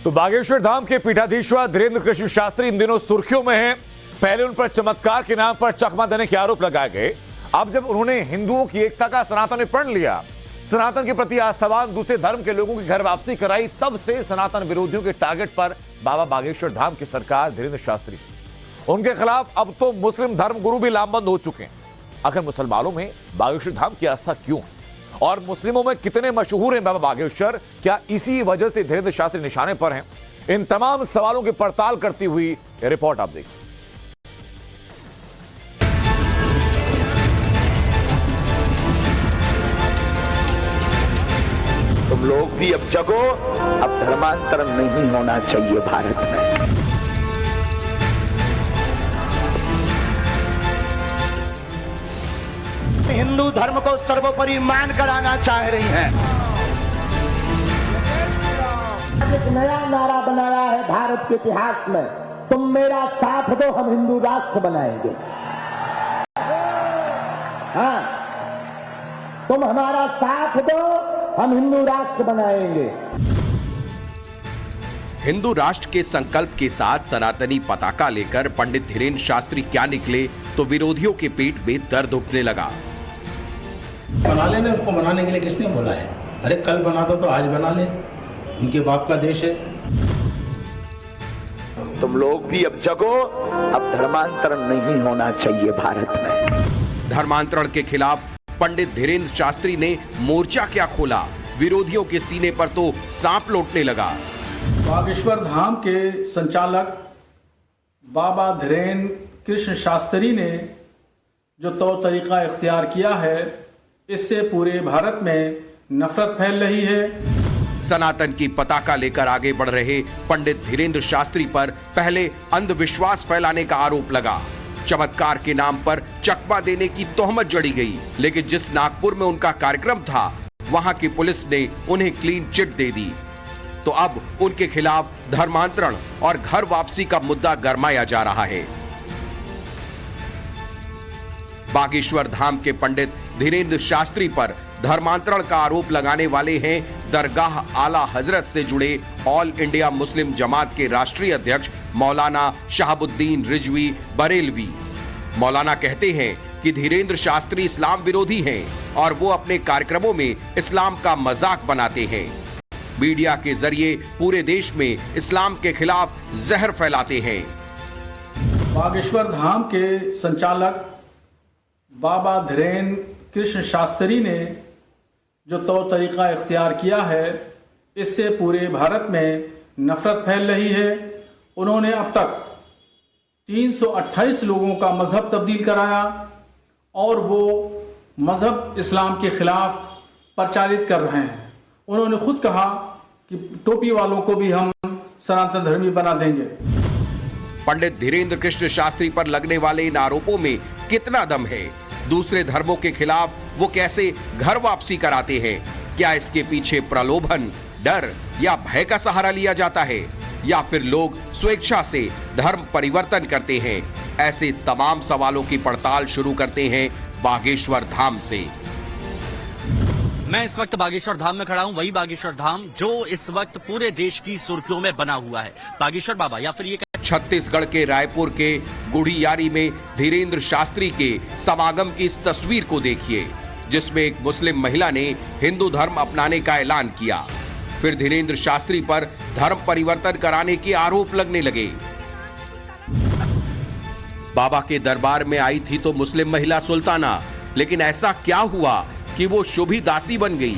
तो बागेश्वर धाम के पीठाधीश्वर धीरेन्द्र कृष्ण शास्त्री इन दिनों सुर्खियों में हैं। पहले उन पर चमत्कार के नाम पर चकमा देने के आरोप लगाए गए। अब जब उन्होंने हिंदुओं की एकता का सनातन में प्रण लिया, सनातन के प्रति आस्थावान दूसरे धर्म के लोगों की घर वापसी कराई, तब से सनातन विरोधियों के टारगेट पर बाबा बागेश्वर धाम की सरकार धीरेन्द्र शास्त्री। उनके खिलाफ अब तो मुस्लिम धर्म गुरु भी लामबंद हो चुके हैं। आखिर मुसलमानों में बागेश्वर धाम की आस्था क्यों है और मुस्लिमों में कितने मशहूर हैं बाबा बागेश्वर? क्या इसी वजह से धीरेन्द्र शास्त्री निशाने पर हैं? इन तमाम सवालों की पड़ताल करती हुई यह रिपोर्ट आप देखिए। तुम लोग भी अब जगो, अब धर्मांतरण नहीं होना चाहिए भारत में। हिंदू धर्म को सर्वोपरि मान कर आना चाह रही हैं। एक नया नारा बनाया है भारत के इतिहास में, तुम मेरा साथ दो हम हिंदू राष्ट्र बनाएंगे। हाँ, तुम हमारा साथ दो हम हिंदू राष्ट्र बनाएंगे। हिंदू राष्ट्र के संकल्प के साथ सनातनी पताका लेकर पंडित धीरेन्द्र शास्त्री क्या निकले तो विरोधियों के पेट में दर्द उठने लगा। बना लेने, उसको बनाने के लिए किसने बोला है? अरे कल बनाता तो आज बना ले, उनके बाप का देश है। तुम लोग भी अब जगो, अब धर्मांतरण नहीं होना चाहिए भारत में। धर्मांतरण के खिलाफ पंडित धीरेन्द्र शास्त्री ने मोर्चा क्या खोला, विरोधियों के सीने पर तो सांप लौटने लगा। बागेश्वर धाम के संचालक बाबा धीरेन्द्र कृष्ण शास्त्री ने जो तौर तरीका इख्तियार किया है, इससे पूरे भारत में नफरत फैल रही है। सनातन की पताका लेकर आगे बढ़ रहे पंडित धीरेन्द्र शास्त्री पर पहले अंधविश्वास फैलाने का आरोप लगा। चमत्कार के नाम पर चकमा देने की तोहमत जड़ी गई, लेकिन जिस नागपुर में उनका कार्यक्रम था, वहां की पुलिस ने उन्हें क्लीन चिट दे दी। तो अब उनके खिलाफ धर्मांतरण और घर वापसी का मुद्दा गरमाया जा रहा है। बागेश्वर धाम के पंडित धीरेन्द्र शास्त्री पर धर्मांतरण का आरोप लगाने वाले हैं दरगाह आला हजरत से जुड़े ऑल इंडिया मुस्लिम जमात के राष्ट्रीय अध्यक्ष मौलाना शहाबुद्दीन रिजवी बरेलवी। मौलाना कहते हैं कि धीरेन्द्र शास्त्री इस्लाम विरोधी हैं और वो अपने कार्यक्रमों में इस्लाम का मजाक बनाते हैं। मीडिया के जरिए पूरे देश में इस्लाम के खिलाफ जहर फैलाते हैं। बागेश्वर धाम के संचालक बाबा धीरेन्द्र कृष्ण शास्त्री ने जो तौर तरीका इख्तियार किया है, इससे पूरे भारत में नफरत फैल रही है। उन्होंने अब तक 328 लोगों का मजहब तब्दील कराया और वो मजहब इस्लाम के खिलाफ प्रचारित कर रहे हैं। उन्होंने खुद कहा कि टोपी वालों को भी हम सनातन धर्मी बना देंगे। पंडित धीरेन्द्र कृष्ण शास्त्री पर लगने वाले इन आरोपों में कितना दम है? दूसरे धर्मों के खिलाफ वो कैसे घर वापसी कराते हैं? क्या इसके पीछे प्रलोभन, डर या भय का सहारा लिया जाता है, या फिर लोग स्वेच्छा से धर्म परिवर्तन करते हैं? ऐसे तमाम सवालों की पड़ताल शुरू करते हैं बागेश्वर धाम से। मैं इस वक्त बागेश्वर धाम में खड़ा हूं, वही बागेश्वर धाम जो इस वक्त पूरे देश की सुर्खियों में बना हुआ है। बागेश्वर बाबा या फिर ये छत्तीसगढ़ के रायपुर के गुढ़ियारी में धीरेन्द्र शास्त्री के समागम की इस तस्वीर को देखिए, जिसमें एक मुस्लिम महिला ने हिंदू धर्म अपनाने का ऐलान किया। फिर धीरेन्द्र शास्त्री पर धर्म परिवर्तन कराने के आरोप लगने लगे। बाबा के दरबार में आई थी तो मुस्लिम महिला सुल्ताना, लेकिन ऐसा क्या हुआ कि वो शोभी दासी बन गई,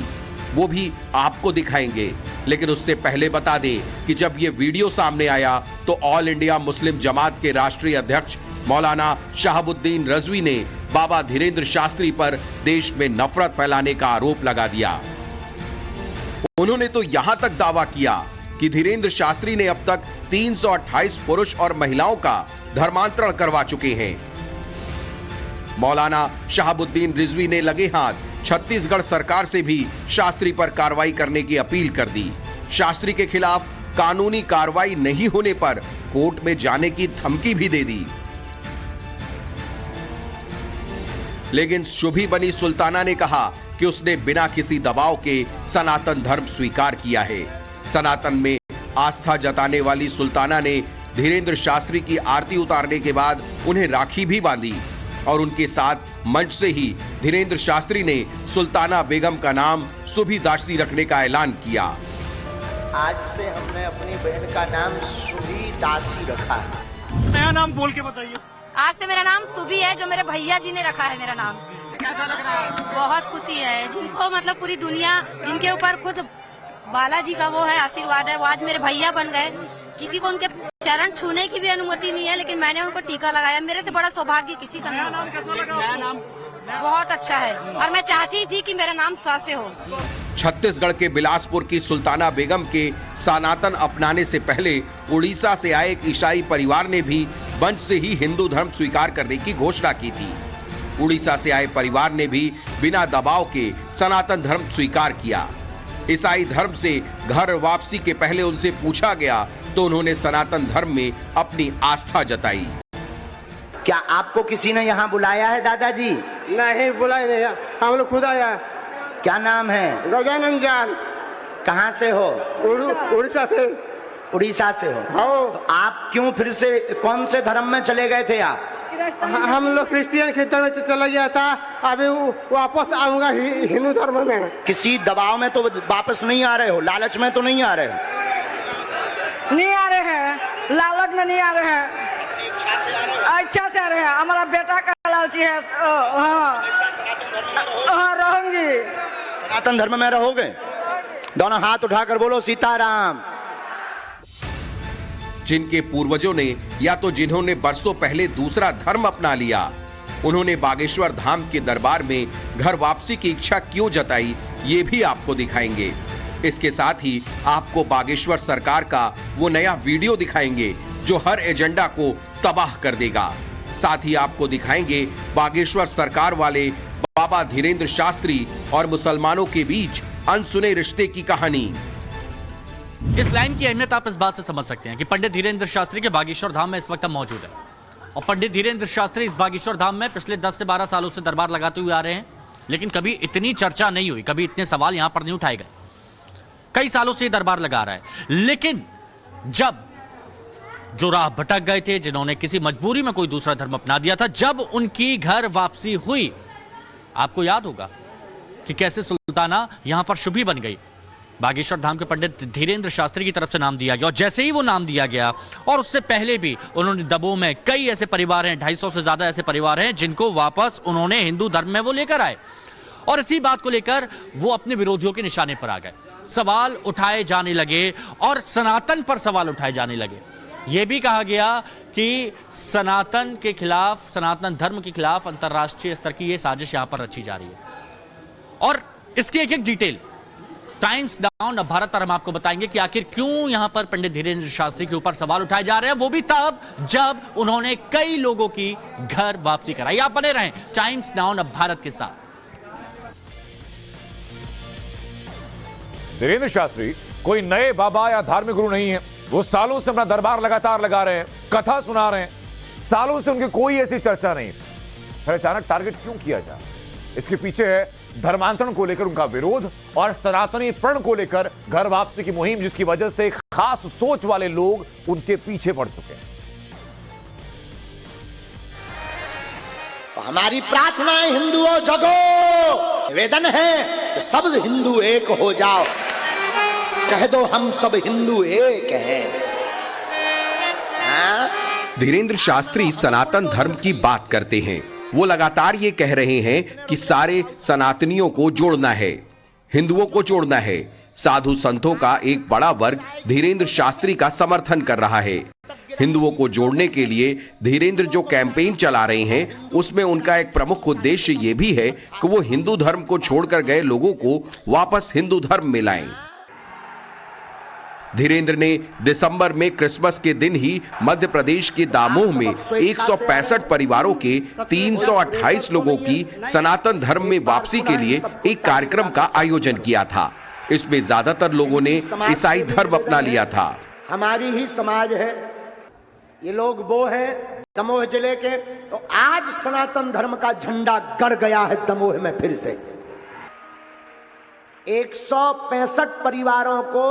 वो भी आपको दिखाएंगे। लेकिन उससे पहले बता दें कि जब ये वीडियो सामने आया तो ऑल इंडिया मुस्लिम जमात के राष्ट्रीय अध्यक्ष मौलाना शहाबुद्दीन रिजवी ने बाबा धीरेन्द्र शास्त्री पर देश में नफरत फैलाने का आरोप लगा दिया। उन्होंने तो यहां तक दावा किया कि धीरेन्द्र शास्त्री ने अब तक 328 पुरुष और महिलाओं का धर्मांतरण करवा चुके हैं। मौलाना शहाबुद्दीन रिजवी ने लगे हाथ छत्तीसगढ़ सरकार से भी शास्त्री पर कार्रवाई करने की अपील कर दी। शास्त्री के खिलाफ कानूनी कार्रवाई नहीं होने पर कोर्ट में जाने की धमकी भी दे दी। लेकिन शुभी बनी सुल्ताना ने कहा कि उसने बिना किसी दबाव के सनातन धर्म स्वीकार किया है। सनातन में आस्था जताने वाली सुल्ताना ने धीरेन्द्र शास्त्री की आरती उतारने के बाद उन्हें राखी भी बांधी और उनके साथ मंच से ही धीरेन्द्र शास्त्री ने सुल्ताना बेगम का नाम सुभी दासी रखने का ऐलान किया। आज से हमने अपनी बहन का नाम सुभी दासी रखा है। नया नाम बोल के बताइए। आज से मेरा नाम सुभी है, जो मेरे भैया जी ने रखा है मेरा नाम। कैसा लग रहा है? बहुत खुशी है, जिनको मतलब पूरी दुनिया, जिनके ऊपर खुद बालाजी का वो है आशीर्वाद है, वो आज मेरे भैया बन गए। किसी को उनके चरण छूने की भी अनुमति नहीं है, लेकिन मैंने उनको टीका लगाया। मेरे से बड़ा सौभाग्य किसी का नहीं नया नाम कैसा लगा? नया नाम बहुत अच्छा है, और मैं चाहती थी कि मेरा नाम सा से हो। छत्तीसगढ़ के बिलासपुर की सुल्ताना बेगम के सनातन अपनाने से पहले उड़ीसा से आए एक ईसाई परिवार ने भी मंच से ही हिंदू धर्म स्वीकार करने की घोषणा की थी। उड़ीसा से आए परिवार ने भी बिना दबाव के सनातन धर्म स्वीकार किया। ईसाई धर्म से घर वापसी के पहले उनसे पूछा गया तो उन्होंने सनातन धर्म में अपनी आस्था जताई। क्या आपको किसी ने यहाँ बुलाया है दादाजी? नहीं बुलाए नहीं, हम लोग खुद आया। क्या नाम है? गजानन जान। कहाँ से हो? उड़ीसा से। उड़ीसा से हो? हाँ। तो आप क्यों फिर से कौन से धर्म में चले गए थे आप? हम लोग क्रिश्चियन के धर्म से चला गया था, अभी वापस आऊंगा हिंदू धर्म में। किसी दबाव में तो वापस नहीं आ रहे हो, लालच में तो नहीं आ रहे हो? नहीं आ रहे हैं, लालच में नहीं आ रहे हैं, अच्छा से आ रहे हैं। हमारा बेटा का लालची है। हाँ रहूंगी। सनातन धर्म में रहोगे? दोनों हाथ उठाकर बोलो सीताराम। जिनके पूर्वजों ने या तो जिन्होंने बरसों पहले दूसरा धर्म अपना लिया, उन्होंने बागेश्वर धाम के दरबार में घर वापसी की इच्छा क्यों जताई, ये भी आपको दिखाएंगे। इसके साथ ही आपको बागेश्वर सरकार का वो नया वीडियो दिखाएंगे जो हर एजेंडा को तबाह कर देगा। साथ ही आपको दिखाएंगे बागेश्वर सरकार वाले बाबा धीरेन्द्र शास्त्री और मुसलमानों के बीच अनसुने रिश्ते की कहानी। इस लाइन की अहमियत आप इस बात से समझ सकते हैं कि पंडित धीरेन्द्र शास्त्री के बागेश्वर धाम में इस वक्त मौजूद है, और पंडित धीरेन्द्र शास्त्री इस बागेश्वर धाम में पिछले 10 से 12 सालों से दरबार लगाते हुए आ रहे हैं, लेकिन कभी इतनी चर्चा नहीं हुई, कभी इतने सवाल यहां पर नहीं उठाए गए। कई सालों से दरबार लगा रहा है, लेकिन जब जो राह भटक गए थे, जिन्होंने किसी मजबूरी में कोई दूसरा धर्म अपना दिया था, जब उनकी घर वापसी हुई, आपको याद होगा कि कैसे सुल्ताना यहां पर शुभी बन गई। बागेश्वर धाम के पंडित धीरेन्द्र शास्त्री की तरफ से नाम दिया गया, और जैसे ही वो नाम दिया गया, और उससे पहले भी उन्होंने दबों में कई ऐसे परिवार हैं, 250 से ज्यादा ऐसे परिवार हैं जिनको वापस उन्होंने हिंदू धर्म में वो लेकर आए, और इसी बात को लेकर वो अपने विरोधियों के निशाने पर आ गए। सवाल उठाए जाने लगे और सनातन पर सवाल उठाए जाने लगे। यह भी कहा गया कि सनातन के खिलाफ, सनातन धर्म के खिलाफ अंतरराष्ट्रीय स्तर की यह साजिश यहां पर रची जा रही है, और इसकी एक एक डिटेल टाइम्स नाउ अब भारत पर हम आपको बताएंगे कि आखिर क्यों यहां पर पंडित धीरेन्द्र शास्त्री के ऊपर सवाल उठाए जा रहे हैं, वो भी तब जब उन्होंने कई लोगों की घर वापसी कराई। आप बने रहें टाइम्स नाउ अब भारत के साथ। धीरेन्द्र शास्त्री कोई नए बाबा या धार्मिक गुरु नहीं है। वो सालों से अपना दरबार लगातार लगा रहे हैं, कथा सुना रहे हैं, सालों से उनकी कोई ऐसी चर्चा नहीं। फिर अचानक टारगेट क्यों किया जाए? इसके पीछे है धर्मांतरण को लेकर उनका विरोध और सनातनी प्रण को लेकर घर वापसी की मुहिम, जिसकी वजह से एक खास सोच वाले लोग उनके पीछे पड़ चुके हैं। हमारी प्रार्थना है हिंदुओं जगो, निवेदन है कि सब हिंदू एक हो जाओ, कह दो हम सब हिंदू एक हैं। धीरेन्द्र शास्त्री सनातन धर्म की बात करते हैं। वो लगातार ये कह रहे हैं कि सारे सनातनियों को जोड़ना है, हिंदुओं को जोड़ना है। साधु संतों का एक बड़ा वर्ग धीरेन्द्र शास्त्री का समर्थन कर रहा है। हिंदुओं को जोड़ने के लिए धीरेन्द्र जो कैंपेन चला रहे हैं, उसमें उनका एक प्रमुख उद्देश्य ये भी है कि वो हिंदू धर्म को छोड़कर गए लोगों को वापस हिंदू धर्म में लाएं। धीरेन्द्र ने दिसंबर में क्रिसमस के दिन ही मध्य प्रदेश के दामोह में 165 परिवारों के 328 लोगों की सनातन धर्म में वापसी के लिए एक कार्यक्रम का आयोजन किया था। इसमें ज्यादातर लोगों ने ईसाई धर्म अपना लिया था। हमारी ही समाज है, ये लोग वो है दमोह जिले के, तो आज सनातन धर्म का झंडा गड़ गया है दमोह में फिर से। 165 परिवारों को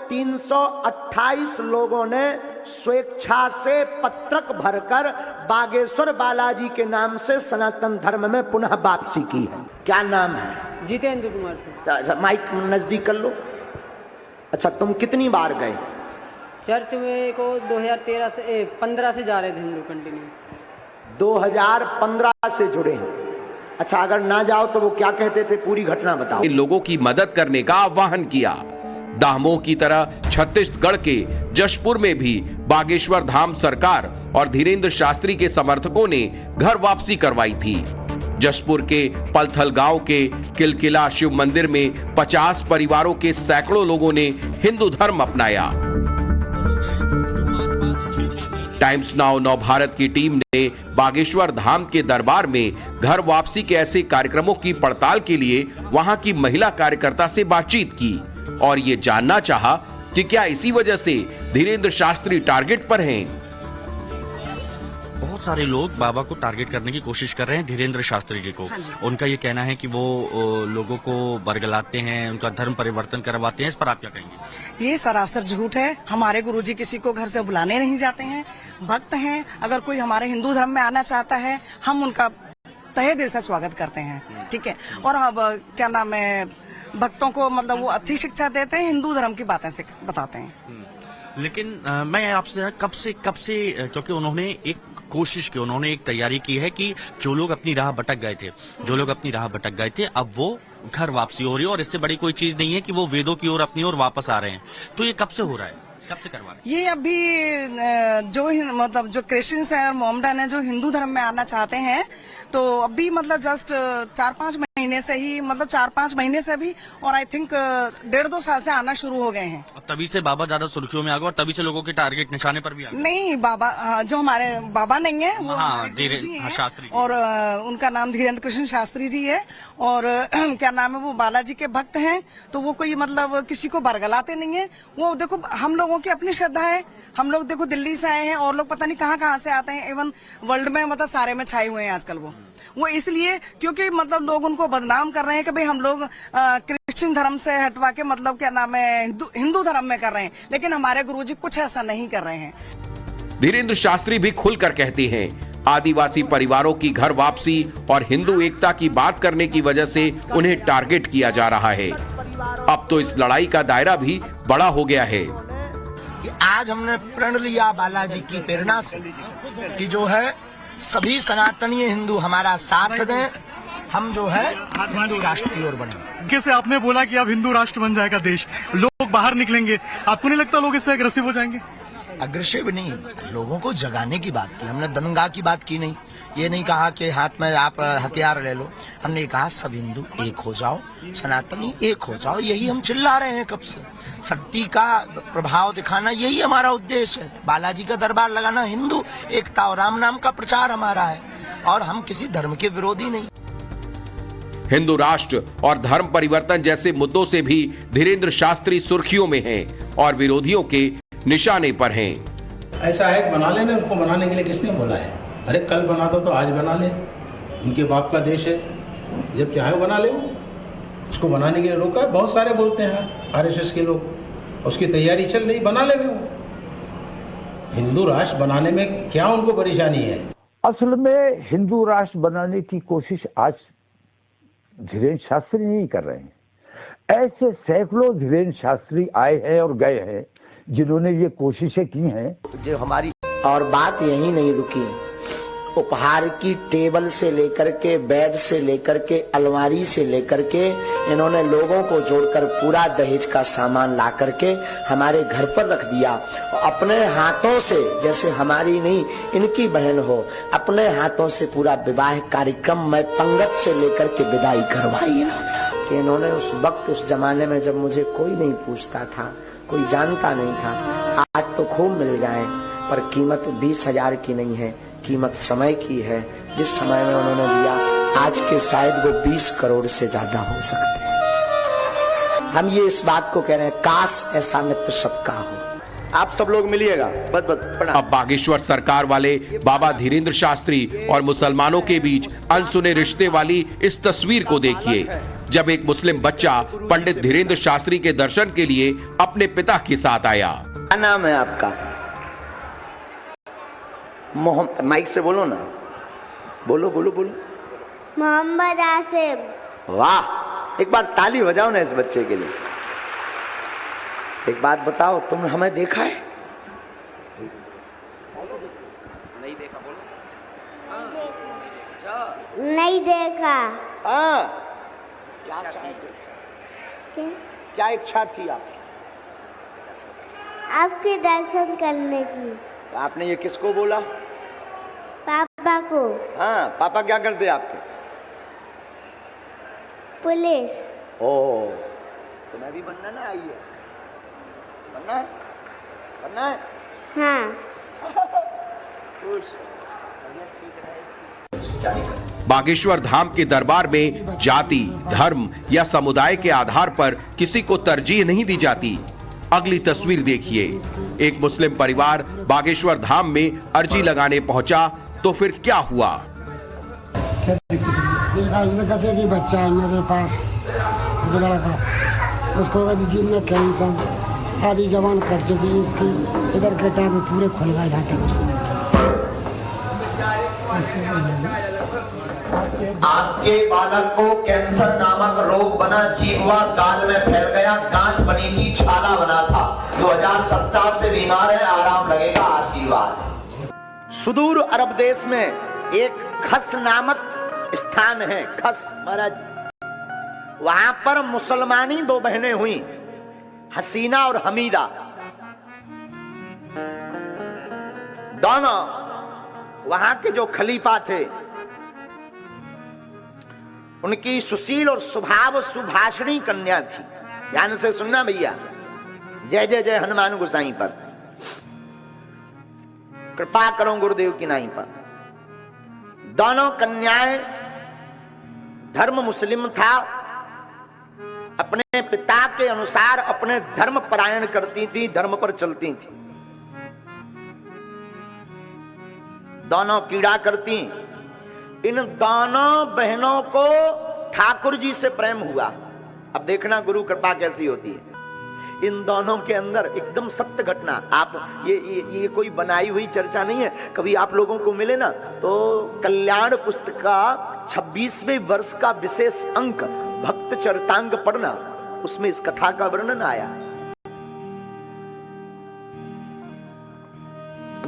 328 लोगों ने स्वेच्छा से पत्रक भरकर बागेश्वर बालाजी के नाम से सनातन धर्म में पुनः वापसी की है। क्या नाम है? जितेंद्र कुमार से। माइक नजदीक कर लो। अच्छा, तुम कितनी बार गए? चर्च में को 2013 से 15 से जा रहे थे हम लोग कंटिन्यू। 2015 से जुड़े हैं। अच्छा, अगर ना जाओ तो वो क्या कहते थे, पूरी घटना बताओ। इन लोगों की मदद करने का आह्वान किया। दामोह की तरह छत्तीसगढ़ के जशपुर में भी बागेश्वर धाम सरकार और धीरेन्द्र शास्त्री के समर्थकों ने घर वापसी करवाई थी। जशपुर के पलथल गांव के किलकिला शिव मंदिर में 50 परिवारों के सैकड़ों लोगों ने हिंदू धर्म अपनाया। टाइम्स नाउ नव भारत की टीम ने बागेश्वर धाम के दरबार में घर वापसी के ऐसे कार्यक्रमों की पड़ताल के लिए वहां की महिला कार्यकर्ता से बातचीत की और ये जानना चाहा कि क्या इसी वजह से धीरेन्द्र शास्त्री टारगेट पर हैं। बहुत सारे लोग बाबा को टारगेट करने की कोशिश कर रहे हैं, धीरेन्द्र शास्त्री जी को। उनका ये कहना है कि वो लोगों को बरगलाते हैं, उनका धर्म परिवर्तन करवाते हैं। इस पर आप क्या कहेंगे? ये सरासर झूठ है। हमारे गुरुजी किसी को घर से बुलाने नहीं जाते हैं, भक्त हैं। अगर कोई हमारे हिंदू धर्म में आना चाहता है, हम उनका तहे दिल से स्वागत करते हैं, ठीक है। और अब क्या नाम है, भक्तों को मतलब वो अच्छी शिक्षा देते हैं, हिंदू धर्म की बातें से बताते हैं। लेकिन मैं आपसे कब से क्योंकि उन्होंने एक कोशिश की, उन्होंने एक तैयारी की है कि जो लोग अपनी राह भटक गए थे अब वो घर वापसी हो रही है और इससे बड़ी कोई चीज नहीं है कि वो वेदों की ओर अपनी ओर वापस आ रहे हैं। तो ये कब से हो रहा है, कब से करवा रहे हैं? ये अभी जो क्रिश्चियंस हैं और मोहम्मडन हैं जो हिंदू धर्म में आना चाहते हैं, तो अभी मतलब जस्ट 4-5 महीने से ही, मतलब 4-5 महीने से भी, और आई थिंक 1.5-2 साल से आना शुरू हो गए हैं। और तभी से बाबा ज्यादा सुर्खियों में आ गए और तभी से लोगों के टारगेट निशाने पर भी आ गए। नहीं, बाबा जो हमारे बाबा नहीं है वो शास्त्री, और उनका नाम धीरेन्द्र कृष्ण शास्त्री जी है। और क्या नाम है, वो बालाजी के भक्त हैं। तो वो कोई मतलब किसी को बरगलाते नहीं है। वो देखो, हम लोगों की अपनी श्रद्धा है। हम लोग देखो दिल्ली से आए हैं और लोग पता नहीं कहाँ से आते हैं। इवन वर्ल्ड में मतलब सारे में छाए हुए हैं आजकल वो इसलिए क्योंकि मतलब लोग उनको बदनाम कर रहे हैं कि भाई हम लोग क्रिश्चियन धर्म से हटवा के मतलब क्या नाम है हिंदू धर्म में कर रहे हैं। लेकिन हमारे गुरुजी कुछ ऐसा नहीं कर रहे हैं। धीरेन्द्र शास्त्री भी खुलकर कहते हैं, आदिवासी परिवारों की घर वापसी और हिंदू एकता की बात करने की वजह से उन्हें टारगेट किया जा रहा है। अब तो इस लड़ाई का दायरा भी बड़ा हो गया है कि आज हमने प्रण लिया बालाजी की प्रेरणा से कि जो है सभी सनातनी हिंदू हमारा साथ दें, हम जो है हिंदू राष्ट्र की ओर बढ़ें। कैसे आपने बोला कि अब हिंदू राष्ट्र बन जाएगा देश, लोग बाहर निकलेंगे, आपको नहीं लगता लोग इससे अग्रेसिव हो जाएंगे? अग्रेसिव नहीं, लोगों को जगाने की बात की हमने, दंगा की बात की नहीं। ये नहीं कहा कि हाथ में आप हथियार ले लो। हमने कहा सब हिंदू एक हो जाओ, सनातनी एक हो जाओ। यही हम चिल्ला रहे हैं कब से। शक्ति का प्रभाव दिखाना यही हमारा उद्देश्य है। बालाजी का दरबार लगाना, हिंदू एकता और राम नाम का प्रचार हमारा है, और हम किसी धर्म के विरोधी नहीं। हिंदू राष्ट्र और धर्म परिवर्तन जैसे मुद्दों से भी धीरेन्द्र शास्त्री सुर्खियों में हैं और विरोधियों के निशाने पर हैं। ऐसा है, बना लेने, उसको बनाने के लिए किसने बोला है? अरे कल बना तो आज बना ले, उनके बाप का देश है, जब चाहे बना ले। उसको बनाने के लिए रोका है, बहुत सारे बोलते हैं आरएसएस के लोग, उसकी तैयारी चल रही, बना ले। वो हिंदू राष्ट्र बनाने में क्या उनको परेशानी है? असल में हिंदू राष्ट्र बनाने की कोशिश आज धीरेन्द्र शास्त्री नहीं कर रहे हैं। ऐसे सैकड़ों धीरेन्द्र शास्त्री आए हैं और गए हैं जिन्होंने ये कोशिशें की हैं। जो हमारी और बात यही नहीं रुकी, उपहार की टेबल से लेकर के, बेड से लेकर के, अलमारी से लेकर के, इन्होंने लोगों को जोड़कर पूरा दहेज का सामान ला करके हमारे घर पर रख दिया। अपने हाथों से, जैसे हमारी नहीं इनकी बहन हो, अपने हाथों से पूरा विवाह कार्यक्रम में पंगत से लेकर के विदाई करवाई कि इन्होंने उस वक्त, उस जमाने में जब मुझे कोई नहीं पूछता था, कोई जानता नहीं था। आज तो खूब मिल जाए, पर कीमत 20,000 की नहीं है, कीमत समय की है। जिस समय में उन्होंने दिया, आज के शायद वो 20 करोड़ से ज्यादा हो सकते हैं। हम ये इस बात को कह रहे हैं, काश ऐसा मित्र सबका हो। आप सब लोग मिलिएगा। अब बागेश्वर सरकार वाले बाबा धीरेन्द्र शास्त्री और मुसलमानों के बीच अनसुने रिश्ते वाली इस तस्वीर को देखिए, जब एक मुस्लिम बच्चा पंडित धीरेन्द्र शास्त्री के दर्शन के लिए अपने पिता के साथ आया। क्या नाम है आपका? मोहम्मद, माइक से बोलो ना, बोलो बोलो बोलो। मोहम्मद आसिम। वाह, एक बार ताली बजाओ ना इस बच्चे के लिए। एक बात बताओ, तुम हमें देखा है? नहीं देखा, बोलो। नहीं देखा। क्या इच्छा थी आपकी? आपके दर्शन करने की। तो आपने ये किसको बोला? पापा को। हाँ, पापा क्या करते आपके? पुलिस। ओ, तुम्हें भी बनना ना IAS? बनना है? बनना है? हाँ। बागेश्वर धाम के दरबार में जाति, धर्म या समुदाय के आधार पर किसी को तरजीह नहीं दी जाती। अगली तस्वीर देखिए, एक मुस्लिम परिवार बागेश्वर धाम में अर्जी लगाने पहुंचा तो फिर क्या हुआ? कहते कि बच्चा है मेरे पास, लड़का, उसको जी में कैंसर, आधी जवान कट चुकी है उसकी, इधर के टाँग पूरे खुल गए जाते। आपके बालक को कैंसर नामक रोग बना, जीवा गाल में फैल गया, गांठ बनी थी, छाला बना था। 2017 से बीमार है, आराम लगेगा, आशीर्वाद। सुदूर अरब देश में एक खस नामक स्थान है, खस महाराज, वहां पर मुसलमानी दो बहनें हुई, हसीना और हमीदा। दोनों वहां के जो खलीफा थे, उनकी सुशील और स्वभाव सुभाषिणी कन्या थी। ध्यान से सुनना भैया, जय जय जय हनुमान गोसाई पर, कृपा करो गुरुदेव की नाई पर। दोनों कन्याएं, धर्म मुस्लिम था, अपने पिता के अनुसार अपने धर्म परायण करती थी, धर्म पर चलती थी। दोनों कीड़ा करती। इन दोनों बहनों को ठाकुर जी से प्रेम हुआ। अब देखना गुरु कृपा कैसी होती है। इन दोनों के अंदर एकदम सत्य घटना, आप ये कोई बनाई हुई चर्चा नहीं है। कभी आप लोगों को मिले ना तो कल्याण पुस्तक का 26वें वर्ष का विशेष अंक भक्त चरितांग पढ़ना, उसमें इस कथा का वर्णन आया।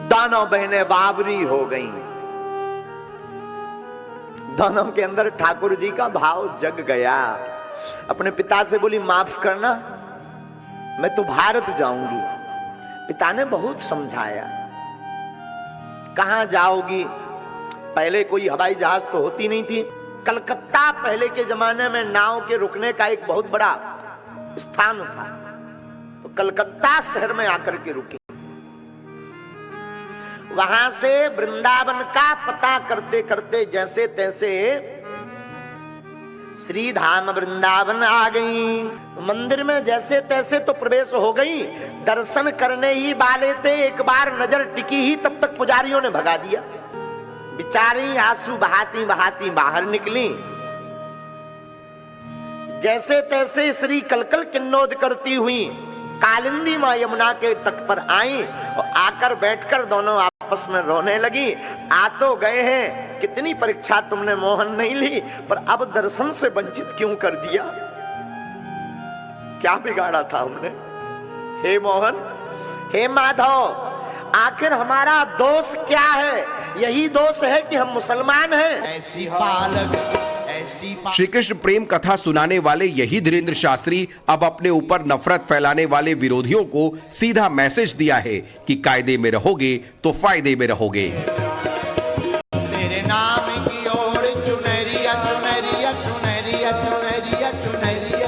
दोनों बहनें बाबरी हो गईं। दोनों के अंदर ठाकुर जी का भाव जग गया। अपने पिता से बोली, माफ करना, मैं तो भारत जाऊंगी। पिता ने बहुत समझाया, कहां जाओगी? पहले कोई हवाई जहाज तो होती नहीं थी। कलकत्ता पहले के जमाने में नाव के रुकने का एक बहुत बड़ा स्थान था, तो कलकत्ता शहर में आकर के रुकी। वहां से वृंदावन का पता करते करते जैसे तैसे श्री धाम वृंदावन आ गई। मंदिर में जैसे तैसे तो प्रवेश हो गई, दर्शन करने ही वाले थे, एक बार नजर टिकी ही तब तक पुजारियों ने भगा दिया। बिचारी आंसू बहाती बहाती बाहर निकली। जैसे तैसे श्री कलकल किन्नौद करती हुई कालिंदी मां यमुना के तट पर आई और आकर बैठकर दोनों आपस में रोने लगी। आ तो गए हैं, कितनी परीक्षा तुमने मोहन नहीं ली, पर अब दर्शन से वंचित क्यों कर दिया? क्या बिगाड़ा था हमने? हे मोहन, हे माधव, आखिर हमारा दोष क्या है? यही दोष है कि हम मुसलमान हैं। ऐसी बालक श्री कृष्ण प्रेम कथा सुनाने वाले यही धीरेन्द्र शास्त्री अब अपने ऊपर नफरत फैलाने वाले विरोधियों को सीधा मैसेज दिया है कि कायदे में रहोगे तो फायदे में रहोगे। तेरे नाम की ओर चुनरिया चुनरिया चुनरिया चुनरिया चुनरिया चुनरिया।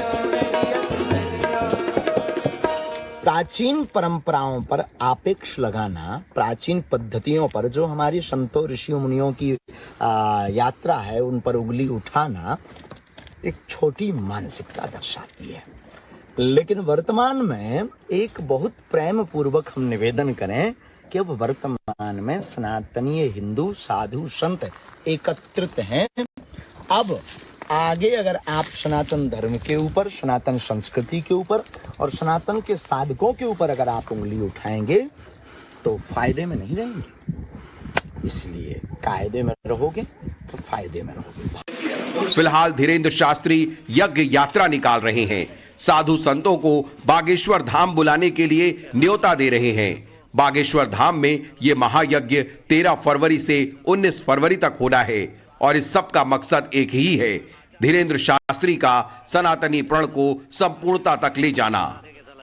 प्राचीन परंपराओं पर आपेक्ष लगाना, प्राचीन पद्धतियों पर जो हमारी संतों ऋषि मुनियों की यात्रा है उन पर उंगली उठाना एक छोटी मानसिकता दर्शाती है। लेकिन वर्तमान में एक बहुत प्रेम पूर्वक हम निवेदन करें कि अब वर्तमान में सनातनीय हिंदू साधु संत एकत्रित हैं। अब आगे अगर आप सनातन धर्म के ऊपर, सनातन संस्कृति के ऊपर और सनातन के साधकों के ऊपर अगर आप उंगली उठाएंगे तो फायदे में नहीं रहेंगे। इसलिए कायदे में रहोगे तो फायदे में रहोगे। फिलहाल धीरेन्द्र शास्त्री यज्ञ यात्रा निकाल रहे हैं। साधु संतों को बागेश्वर धाम बुलाने के लिए न्योता दे रहे हैं। बागेश्वर धाम में यह महायज्ञ 13 फरवरी से 19 फरवरी तक होना है और इस सब का मकसद एक ही है, धीरेन्द्र शास्त्री का सनातनी प्रण को संपूर्णता तक ले जाना।